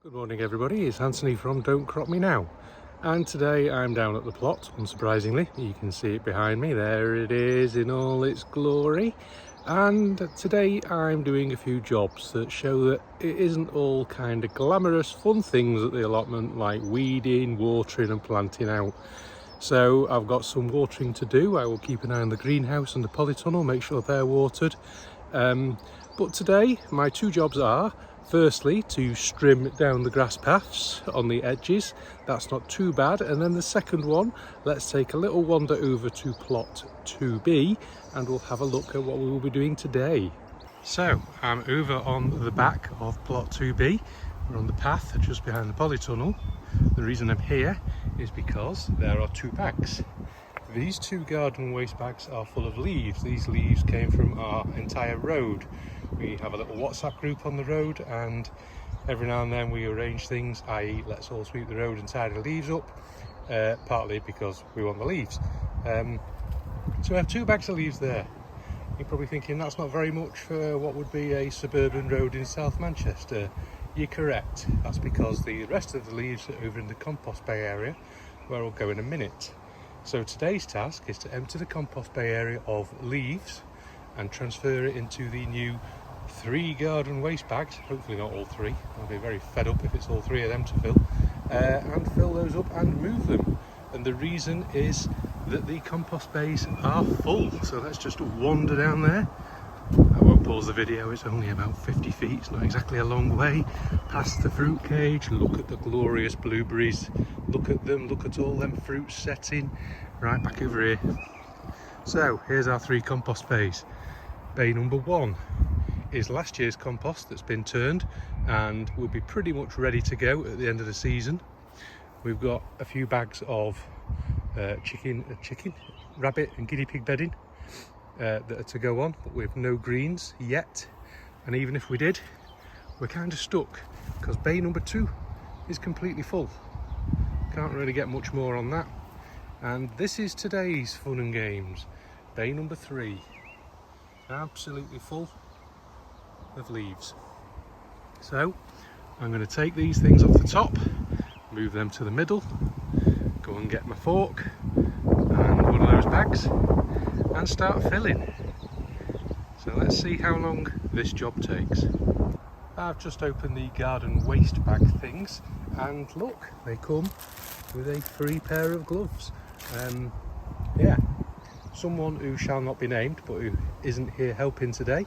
Good morning everybody, it's Anthony from Don't Crop Me Now, and today I'm down at the plot, unsurprisingly. You can see it behind me, there it is in all its glory. And today I'm doing a few jobs that show that it isn't all kind of glamorous fun things at the allotment like weeding, watering and planting out. So I've got some watering to do. I will keep an eye on the greenhouse and the polytunnel, make sure they're watered. But today my two jobs are, firstly, to trim down the grass paths on the edges. That's not too bad. And then the second one, let's take a little wander over to plot 2B and we'll have a look at what we will be doing today. So I'm over on the back of plot 2B. We're on the path just behind the polytunnel. The reason I'm here is because there are two bags. These two garden waste bags are full of leaves. These leaves came from our entire road. We have a little WhatsApp group on the road, and every now and then we arrange things, i.e. let's all sweep the road and tidy the leaves up, partly because we want the leaves. So we have two bags of leaves there. You're probably thinking that's not very much for what would be a suburban road in South Manchester. You're correct. That's because the rest of the leaves are over in the compost bay area, where we'll go in a minute. So today's task is to empty the compost bay area of leaves and transfer it into the new 3 garden waste bags. Hopefully not all 3. I'll be very fed up if it's all 3 of them to fill. And fill those up and move them. And the reason is that the compost bays are full. So let's just wander down there. I won't pause the video, it's only about 50 feet, it's not exactly a long way. Past the fruit cage, look at the glorious blueberries. Look at them, look at all them fruits setting. Right back over here. So here's our 3 compost bays. Bay number 1 is last year's compost that's been turned and will be pretty much ready to go at the end of the season. We've got a few bags of chicken, rabbit and guinea pig bedding that are to go on, but we have no greens yet. And even if we did, we're kind of stuck because bay number 2 is completely full. Can't really get much more on that. And this is today's fun and games. Bay number 3. Absolutely full of leaves. So I'm going to take these things off the top, move them to the middle, go and get my fork and one of those bags and start filling. So let's see how long this job takes. I've just opened the garden waste bag things and look, they come with a free pair of gloves. Yeah. Someone who shall not be named, but who isn't here helping today,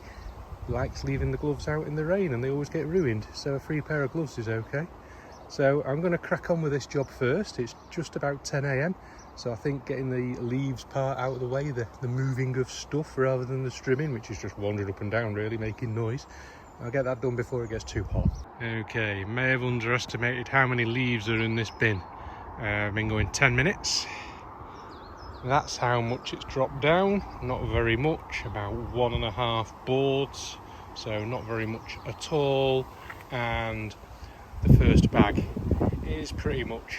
likes leaving the gloves out in the rain and they always get ruined, so a free pair of gloves is okay. So I'm going to crack on with this job first. It's just about 10 AM, so I think getting the leaves part out of the way, the moving of stuff rather than the trimming, which is just wandering up and down really, making noise. I'll get that done before it gets too hot. Okay, may have underestimated how many leaves are in this bin. I've been going 10 minutes. That's how much it's dropped down, not very much, about 1.5 boards, so not very much at all. And the first bag is pretty much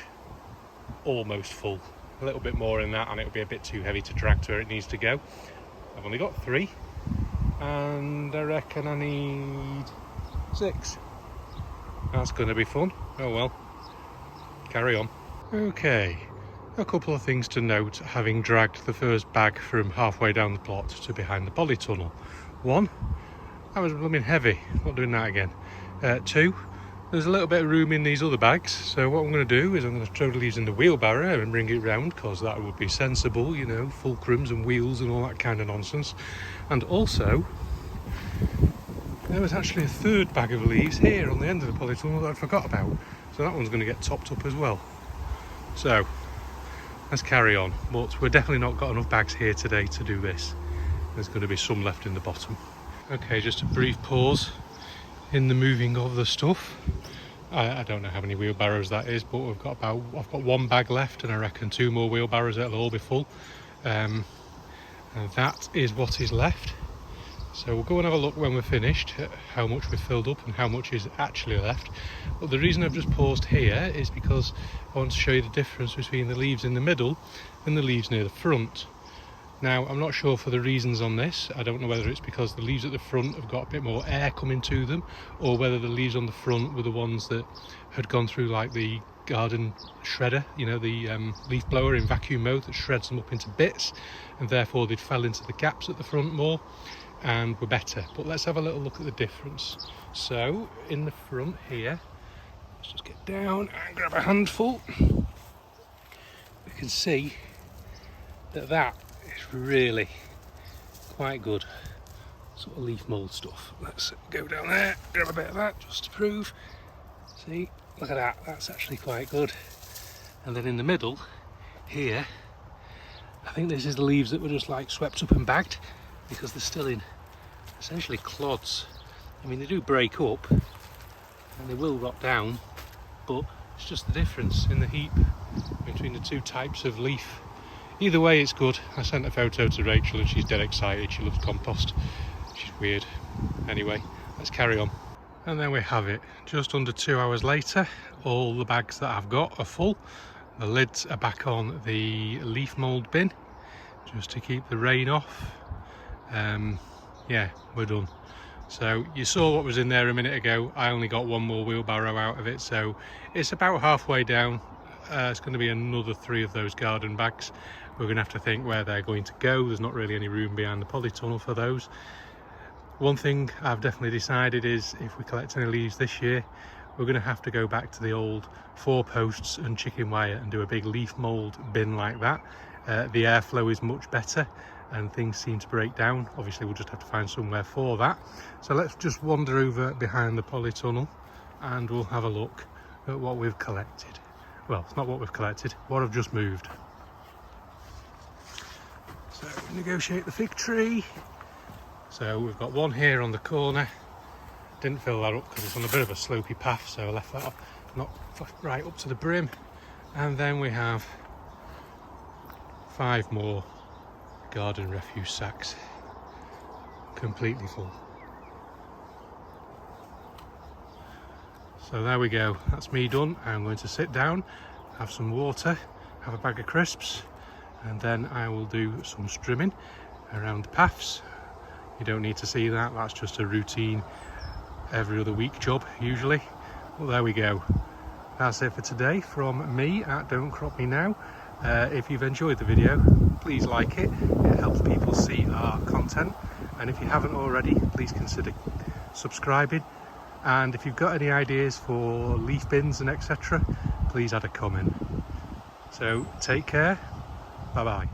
almost full. A little bit more in that and it'll be a bit too heavy to drag to where it needs to go. I've only got 3 and I reckon I need 6. That's going to be fun. Oh well, carry on. Okay. A couple of things to note having dragged the first bag from halfway down the plot to behind the polytunnel. 1, that was blooming heavy, not doing that again. 2, there's a little bit of room in these other bags, so what I'm going to do is I'm going to throw the leaves in the wheelbarrow and bring it round because that would be sensible, you know, fulcrums and wheels and all that kind of nonsense. And also, there was actually a 3rd bag of leaves here on the end of the polytunnel that I forgot about, so that one's going to get topped up as well. So let's carry on, but we've definitely not got enough bags here today to do this. There's going to be some left in the bottom. Okay, just a brief pause in the moving of the stuff. I don't know how many wheelbarrows that is, but I've got 1 bag left and I reckon 2 more wheelbarrows that'll all be full. And that is what is left. So we'll go and have a look when we're finished at how much we've filled up and how much is actually left. But the reason I've just paused here is because I want to show you the difference between the leaves in the middle and the leaves near the front. Now, I'm not sure for the reasons on this. I don't know whether it's because the leaves at the front have got a bit more air coming to them, or whether the leaves on the front were the ones that had gone through like the garden shredder, you know, the leaf blower in vacuum mode that shreds them up into bits, and therefore they fell into the gaps at the front more and were better. But let's have a little look at the difference. So in the front here, let's just get down and grab a handful. We can see that is really quite good sort of leaf mould stuff. Let's go down there, grab a bit of that just to prove. See, look at that, that's actually quite good. And then in the middle here, I think this is the leaves that were just like swept up and bagged, because they're still in essentially clods. I mean, they do break up and they will rot down, but it's just the difference in the heap between the two types of leaf. Either way, it's good. I sent a photo to Rachel and she's dead excited. She loves compost. She's weird. Anyway, let's carry on. And there we have it. Just under 2 hours later, all the bags that I've got are full. The lids are back on the leaf mould bin, just to keep the rain off. Yeah, we're done. So you saw what was in there a minute ago. I only got one more wheelbarrow out of it, so it's about halfway down. It's going to be another 3 of those garden bags. We're going to have to think where they're going to go. There's not really any room behind the polytunnel for those. One thing I've definitely decided is, if we collect any leaves this year, we're going to have to go back to the old 4 posts and chicken wire and do a big leaf mould bin like that. The airflow is much better and things seem to break down. Obviously we'll just have to find somewhere for that. So let's just wander over behind the polytunnel and we'll have a look at what we've collected. Well, it's not what we've collected, what I've just moved. So negotiate the fig tree. So we've got one here on the corner. Didn't fill that up because it's on a bit of a slopey path, so I left that up, not right up to the brim. And then we have 5 more garden refuse sacks, completely full. So there we go, that's me done. I'm going to sit down, have some water, have a bag of crisps, and then I will do some strimming around the paths. You don't need to see that, that's just a routine every other week job usually. Well, there we go. That's it for today from me at Don't Crop Me Now. If you've enjoyed the video, please like it. It helps people see our content. And if you haven't already, please consider subscribing. And if you've got any ideas for leaf bins and etc., please add a comment. So take care. Bye bye.